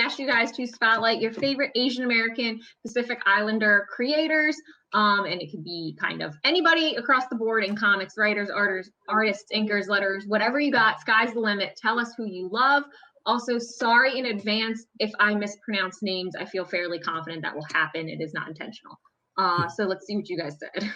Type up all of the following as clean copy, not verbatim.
asked you guys to spotlight your favorite Asian American Pacific Islander creators. And it could be kind of anybody across the board in comics, writers, artists, inkers, letters, whatever you got. Sky's the limit. Tell us who you love. Also, sorry in advance if I mispronounce names. I feel fairly confident that will happen. It is not intentional. So let's see what you guys said.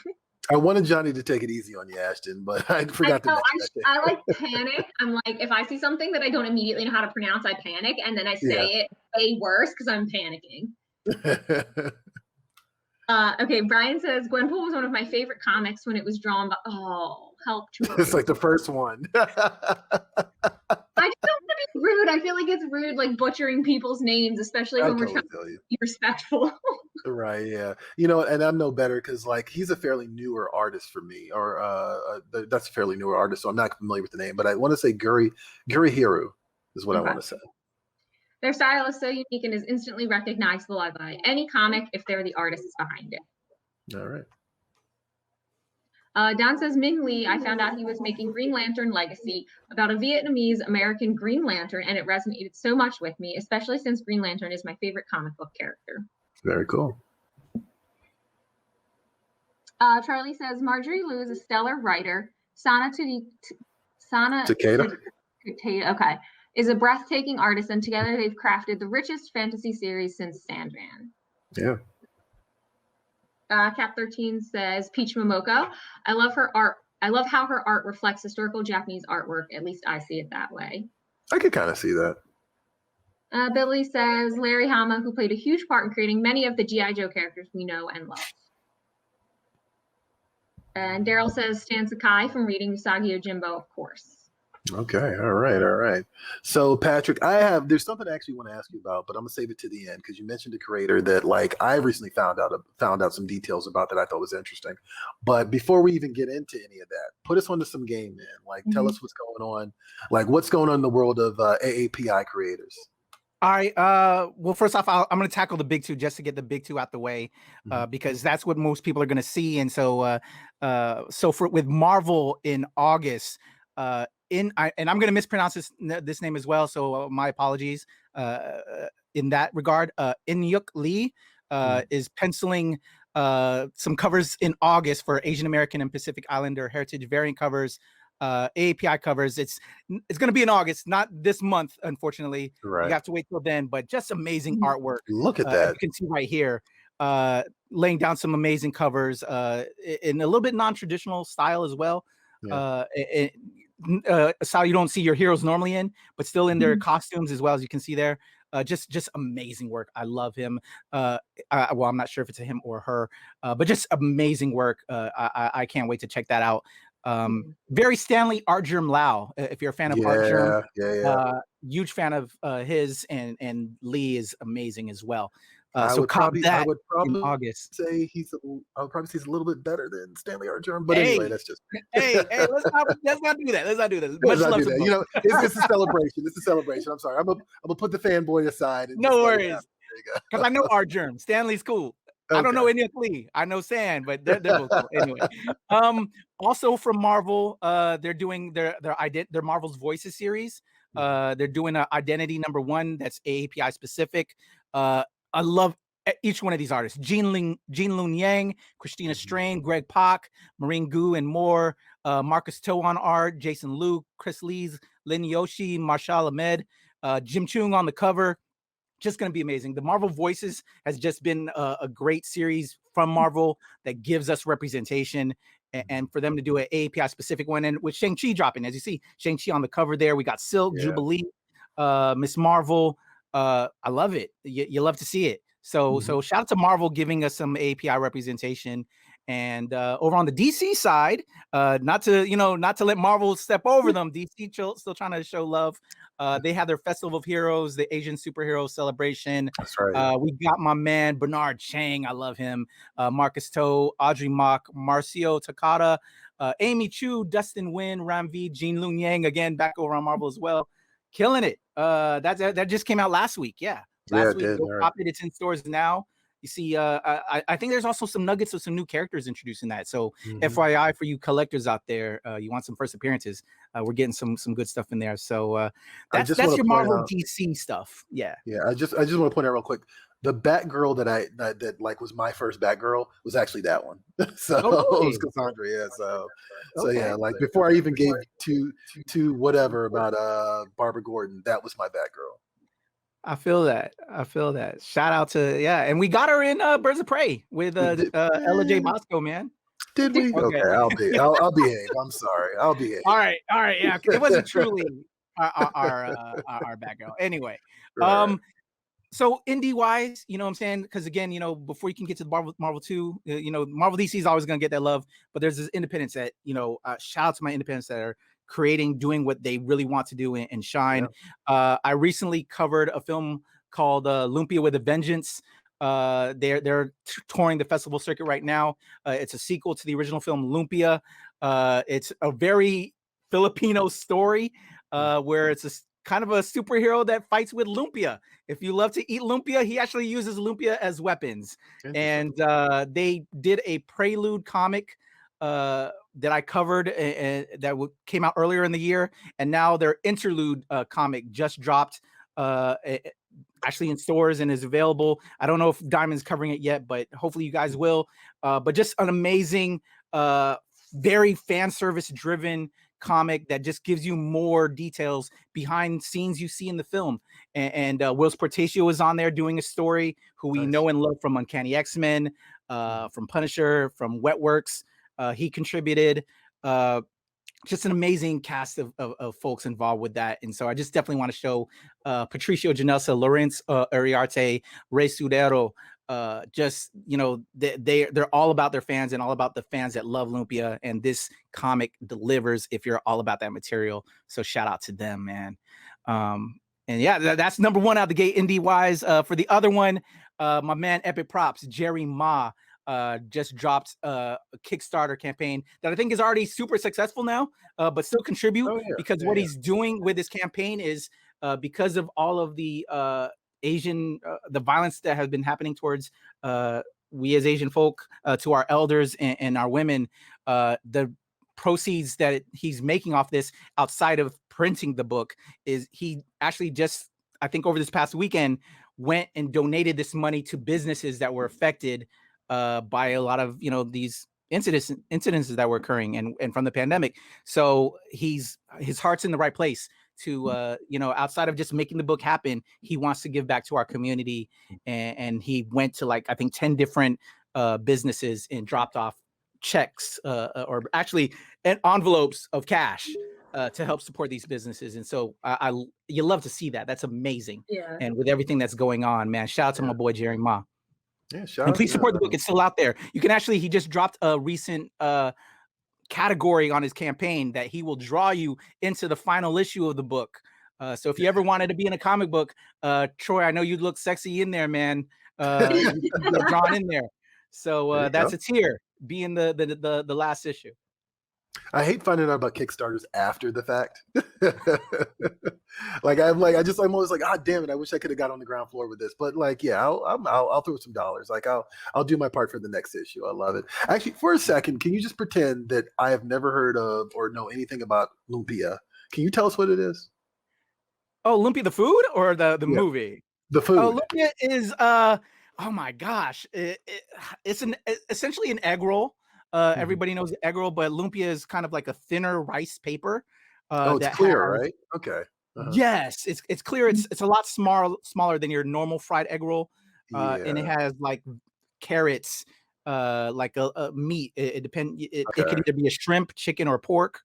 I wanted Johnny to take it easy on you, Ashton, but I forgot to mention that. I like panic. I'm like, if I see something that I don't immediately know how to pronounce, I panic, and then I say it way worse because I'm panicking. Okay, Brian says Gwenpool was one of my favorite comics when it was drawn by help to It's like the first one. I just don't want to be rude. I feel like it's rude, like butchering people's names, especially when we're trying to be respectful. Right, yeah. You know, and I'm no better because like he's a fairly newer artist for me, or that's a fairly newer artist, so I'm not familiar with the name, but I want to say Gurihiru is what I want to say. Their style is so unique and is instantly recognizable by any comic if they're the artists behind it. All right. Don says, Ming Lee, I found out he was making Green Lantern Legacy about a Vietnamese American Green Lantern, and it resonated so much with me, especially since Green Lantern is my favorite comic book character. Very cool. Charlie says, Marjorie Liu is a stellar writer. Sana Takeda? Okay. Is a breathtaking artist, and together they've crafted the richest fantasy series since Sandman. Yeah. Cat 13 says Peach Momoko. I love her art. I love how her art reflects historical Japanese artwork. At least I see it that way. I could kind of see that. Billy says Larry Hama, who played a huge part in creating many of the G.I. Joe characters we know and love. And Daryl says Stan Sakai from reading Usagi Yojimbo, of course. Okay, all right. So Patrick, there's something I actually want to ask you about, but I'm gonna save it to the end because you mentioned a creator that like I recently found out some details about that I thought was interesting. But before we even get into any of that, put us onto some game, man. Like tell us what's going on, like what's going on in the world of AAPI creators. All right. Well, first off, I'm going to tackle the big two just to get the big two out the way, because that's what most people are going to see. And so, with Marvel in August, and I'm going to mispronounce this name as well, so my apologies. In that regard, In-Yuk Lee is penciling some covers in August for Asian American and Pacific Islander heritage variant covers. AAPI covers. It's going to be in August, not this month, unfortunately. Right. You have to wait till then, but just amazing artwork. Look at that. You can see right here, laying down some amazing covers in a little bit non-traditional style as well. Yeah. Style you don't see your heroes normally in, but still in their costumes as well, as you can see there. Just amazing work. I love him. Well, I'm not sure if it's a him or her, but just amazing work. I can't wait to check that out. Very Stanley Artgerm Lau, if you're a fan of Artgerm, huge fan of his, and Lee is amazing as well. I would probably in August say I would probably say he's a little bit better than Stanley Artgerm, but anyway, that's just hey, let's not do that. Let's not do that. Much love to you know, it's a celebration. It's a celebration. I'm sorry. I'm gonna put the fanboy aside. And no worries, because I know Artgerm. Stanley's cool. Okay. I don't know any of Lee. I know Sand, but they're both cool. Anyway. Also from Marvel, they're doing their Marvel's Voices series. They're doing an Identity #1 that's AAPI specific. I love each one of these artists: Jean Lun Yang, Christina Strain, Greg Pak, Marine Gu, and more. Marcus To on art, Jason Liu, Chris Lees, Lin Yoshi, Marshall Ahmed, Jim Chung on the cover. Just going to be amazing. The Marvel Voices has just been a great series from Marvel that gives us representation, and for them to do an AAPI specific one, and with Shang-Chi dropping, as you see, Shang-Chi on the cover there. We got Silk, Jubilee, Miss Marvel. I love it. You love to see it. So shout out to Marvel giving us some AAPI representation. And over on the DC side, not to let Marvel step over them, DC still trying to show love. They have their Festival of Heroes, the Asian Superhero Celebration. That's right. We got my man Bernard Chang, I love him. Marcus To, Audrey Mock, Marcio Takada, Amy Chu, Dustin Nguyen, Ram V, Jean Lun Yang, again back over on Marvel as well, killing it. That just came out last week. Last week. It's in stores now. You see, I think there's also some nuggets of some new characters introduced in that. So Mhm. FYI for you collectors out there, you want some first appearances, we're getting some good stuff in there. So that's just wanna your point Marvel out DC stuff. Yeah. yeah, I just want to point out real quick. The Batgirl that like was my first Batgirl was actually that one. So Oh, it was really? Cassandra. Yeah. So Okay. yeah, like before I even gave to whatever about Barbara Gordon, that was my Batgirl. I feel that. I feel that. Shout out to and we got her in Birds of Prey with We did, Ella J. Bosco, man. did we? Okay. Okay, I'll behave. I'm sorry. I'll behave. All right. Yeah, it wasn't truly our Batgirl. Anyway, Right. so indie wise, you know what I'm saying? Because again, you know, before you can get to the Marvel 2, you know, Marvel DC is always going to get that love, but there's this independence that, you know, shout out to my independents that are creating, doing what they really want to do and shine. Yeah. I recently covered a film called Lumpia with a Vengeance. They're touring the festival circuit right now. It's a sequel to the original film Lumpia. It's a very Filipino story where it's a kind of a superhero that fights with lumpia. If you love to eat lumpia, he actually uses lumpia as weapons. And they did a prelude comic that I covered and that came out earlier in the year, and now their interlude comic just dropped actually in stores and is available. I don't know if Diamond's covering it yet, but hopefully you guys will. But just an amazing, very fan service driven comic that just gives you more details behind scenes you see in the film. And Whilce Portacio is on there doing a story, who we know and love from Uncanny X-Men, from Punisher, from Wetworks. He contributed. Just an amazing cast of folks involved with that. And so I just definitely want to show Patricio Janessa, Lawrence Uriarte, Ray Sudero, just, you know, they're all about their fans and all about the fans that love Lumpia, and this comic delivers if you're all about that material. So shout out to them, man. And yeah, that's number one out the gate indie wise. For the other one, my man Epic Props, Jerry Ma, just dropped a Kickstarter campaign that I think is already super successful now, but still contribute because what he's doing with this campaign is because of all of the Asian, the violence that has been happening towards we as Asian folk, to our elders and our women, the proceeds that he's making off this outside of printing the book is he actually just, I think over this past weekend, went and donated this money to businesses that were affected by a lot of, you know, these incidences that were occurring and from the pandemic. So his heart's in the right place to you know, outside of just making the book happen, he wants to give back to our community, and he went to like I think 10 different businesses and dropped off checks or actually envelopes of cash to help support these businesses. And so you love to see that. That's amazing. Yeah. And with everything that's going on, man, shout out to my boy Jerry Ma. Yeah, and please support the book. It's still out there. You can actually, he just dropped a recent category on his campaign that he will draw you into the final issue of the book. So if you ever wanted to be in a comic book, Troy, I know you'd look sexy in there, man. You get drawn in there. So that's a tier. Be in the last issue. I hate finding out about Kickstarters after the fact. I'm always like, ah, damn it! I wish I could have got on the ground floor with this. But like, yeah, I'll throw some dollars. Like, I'll do my part for the next issue. I love it. Actually, for a second, can you just pretend that I have never heard of or know anything about Lumpia? Can you tell us what it is? Oh, Lumpia the food or the movie? The food. Oh, Lumpia is oh my gosh, it's essentially an egg roll. Everybody knows egg roll, but lumpia is kind of like a thinner rice paper. It's clear, right? Okay. Yes, it's clear. It's a lot smaller than your normal fried egg roll, and it has like carrots, like a meat. It depends. It could either be a shrimp, chicken, or pork.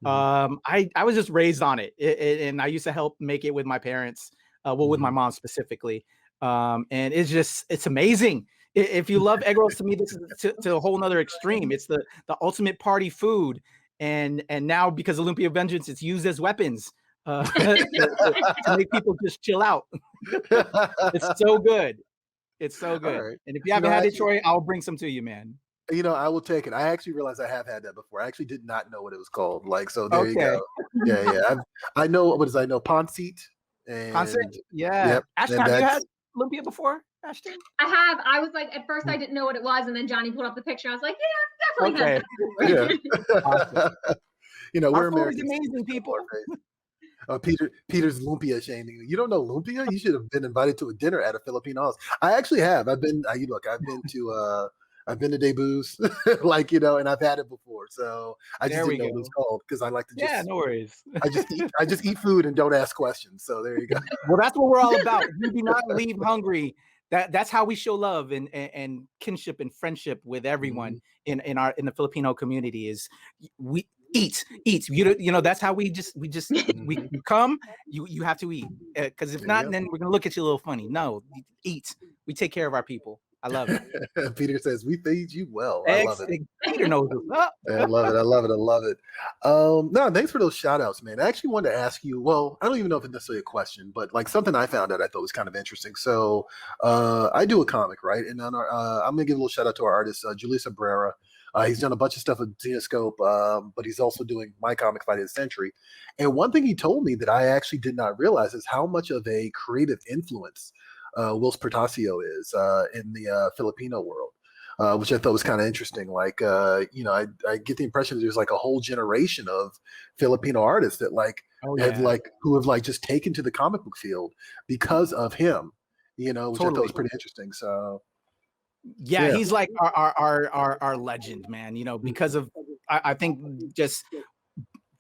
I was just raised on it, and I used to help make it with my parents. With my mom specifically, and it's amazing. If you love egg rolls, to me, this is to a whole nother extreme. It's the ultimate party food, and now because of Lumpia Vengeance, it's used as weapons to make people just chill out. It's so good. It's so good. Right. And if you haven't had it, Troy, I'll bring some to you, man. You know, I will take it. I actually realized I have had that before. I actually did not know what it was called. Like, so there you go. Yeah. I know what is. I know pancit. Pancit. Yeah. Yep. Ashton, have you had lumpia before? Ashton? I was like, at first I didn't know what it was, and then Johnny pulled up the picture. I was like, yeah, definitely has that. Yeah. Awesome. You know, Our we're food is Americans. amazing, people. Peter's lumpia shaming. You don't know lumpia? You should have been invited to a dinner at a Filipino house. I actually have. I've been to Debu's, like, you know, and I've had it before. So I just didn't know what it was called because I like to just. Yeah, no worries. I just eat food and don't ask questions. So there you go. Well, that's what we're all about. We do not leave hungry. That's how we show love and kinship and friendship with everyone in the Filipino community. Is we eat. You know, that's how we come. You have to eat, because if not, then we're gonna look at you a little funny. No, eat. We take care of our people. I love it. Peter says, we feed you well. I love it. Peter knows what's up. I love it. No, thanks for those shout outs, man. I actually wanted to ask you, well, I don't even know if it's necessarily a question, but like something I found out I thought was kind of interesting. So I do a comic, right? And on I'm going to give a little shout out to our artist, Julius Abrera. He's done a bunch of stuff with Xenoscope, but he's also doing my comic, Fight of the Century. And one thing he told me that I actually did not realize is how much of a creative influence Whilce Portacio is in the Filipino world, which I thought was kind of interesting. Like, you know, I get the impression that there's like a whole generation of Filipino artists that who have just taken to the comic book field because of him, you know, which I thought was pretty interesting. So. Yeah, he's like our legend, man, you know, because of, I think just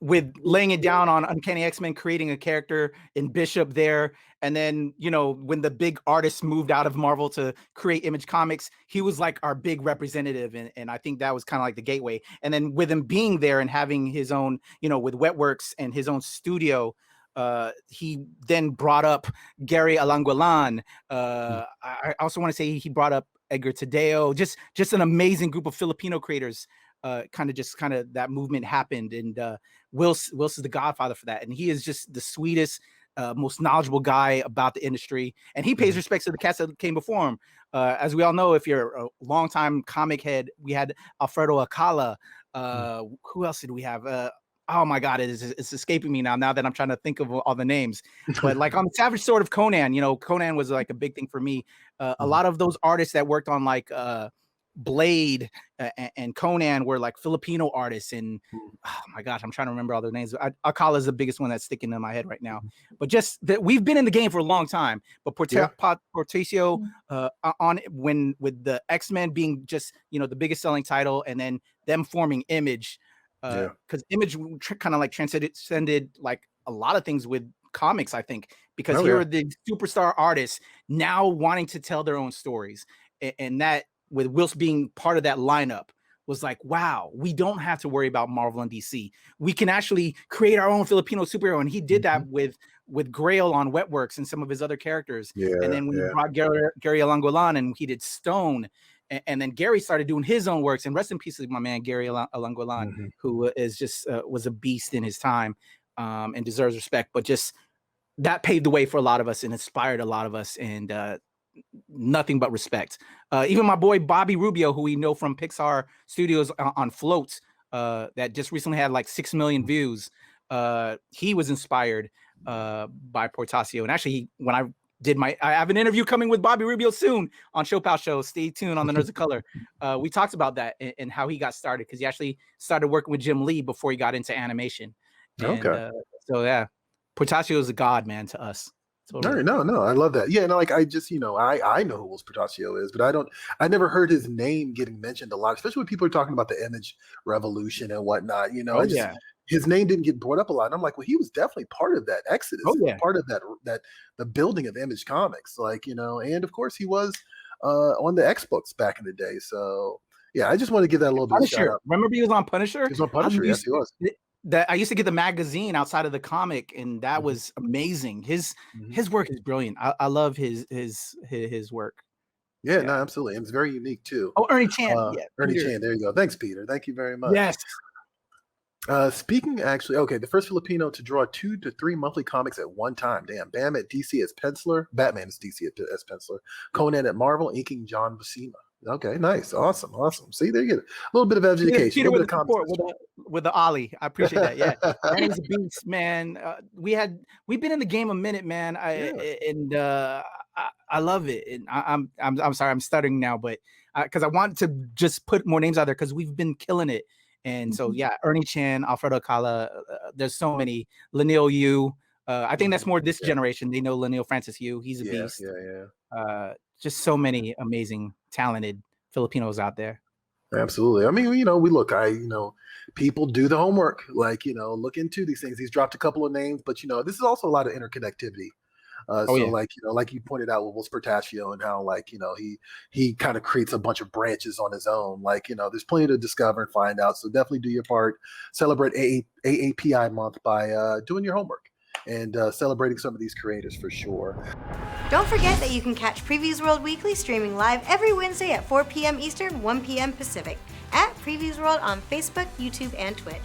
with laying it down on Uncanny X-Men, creating a character in Bishop there. And then, you know, when the big artists moved out of Marvel to create Image Comics, he was like our big representative. And I think that was kind of like the gateway. And then with him being there and having his own, you know, with Wetworks and his own studio, he then brought up Gary Alanguilan. I also want to say he brought up Edgar Tadeo, just an amazing group of Filipino creators. Kind of that movement happened, and Whilce is the godfather for that, and he is just the sweetest, most knowledgeable guy about the industry, and he pays respects to the cast that came before him. As we all know, if you're a longtime comic head, we had Alfredo Acala. Who else did we have? Oh my God, it's escaping me now that I'm trying to think of all the names. But like on the Savage Sword of Conan, you know, Conan was like a big thing for me. A lot of those artists that worked on like Blade and Conan were like Filipino artists, and oh my gosh, I'm trying to remember all their names. Akala is the biggest one that's sticking in my head right now. But just that we've been in the game for a long time. But Portacio on when with the X-Men being just, you know, the biggest selling title, and then them forming Image, because Image kind of like transcended like a lot of things with comics, I think, because here are the superstar artists now wanting to tell their own stories, and that, with Whilce being part of that lineup, was like, wow, we don't have to worry about Marvel and DC. We can actually create our own Filipino superhero. And he did that with Grail on Wetworks and some of his other characters. And then when he brought Gary Alanguilan, and he did Stone, and then Gary started doing his own works. And rest in peace, my man Gary Alanguilan, who is just was a beast in his time, and deserves respect. But just that paved the way for a lot of us and inspired a lot of us, and nothing but respect. Even my boy Bobby Rubio, who we know from Pixar Studios on Float, that just recently had like 6 million views. He was inspired by Portacio. And actually, when I have an interview coming with Bobby Rubio soon on Show Pal Show. Stay tuned on the Nerds of Color. We talked about that and how he got started, because he actually started working with Jim Lee before he got into animation. And, so yeah, Portacio is a god, man, to us. Totally. No, I love that. Yeah, no, like I just, you know, I know who Whilce Portacio is, but I never heard his name getting mentioned a lot, especially when people are talking about the Image revolution and whatnot. You know, his name didn't get brought up a lot. And I'm like, well, he was definitely part of that exodus, part of that the building of Image Comics, like, you know, and of course he was on the X books back in the day. So yeah, I just want to give that a little bit of a shout out. Remember he was on Punisher? He was on Punisher, yes, he was. That I used to get the magazine outside of the comic, and that was amazing. His work is brilliant. I love his work. Yeah, no, absolutely. And it's very unique too. Oh, Ernie Chan. Ernie Chan. There you go. Thanks, Peter. Thank you very much. Yes. Speaking actually, the first Filipino to draw 2 to 3 monthly comics at one time. Damn. Bam at DC as penciler. Batman is DC as penciler. Conan at Marvel, inking John Buscema. Okay, nice, awesome. See, there you go. A little bit of education. Peter with the Ollie. I appreciate that. Yeah, man, he's a beast, man. We've been in the game a minute, man. I love it. And I'm sorry, I'm stuttering now, but because I want to just put more names out there because we've been killing it. And so yeah, Ernie Chan, Alfredo Alcala, there's so many. Lanil Yu. I think that's more this generation. They know Lanil Francis Yu. He's a beast. Just so many amazing, talented Filipinos out there. Absolutely. I mean, people do the homework, look into these things. He's dropped a couple of names, but this is also a lot of interconnectivity. Like you pointed out with Whilce Portacio and how he kind of creates a bunch of branches on his own. There's plenty to discover and find out. So definitely do your part. Celebrate AAPI month by doing your homework and celebrating some of these creators for sure. Don't forget that you can catch Previews World Weekly streaming live every Wednesday at 4 p.m. Eastern, 1 p.m. Pacific at Previews World on Facebook, YouTube, and Twitch.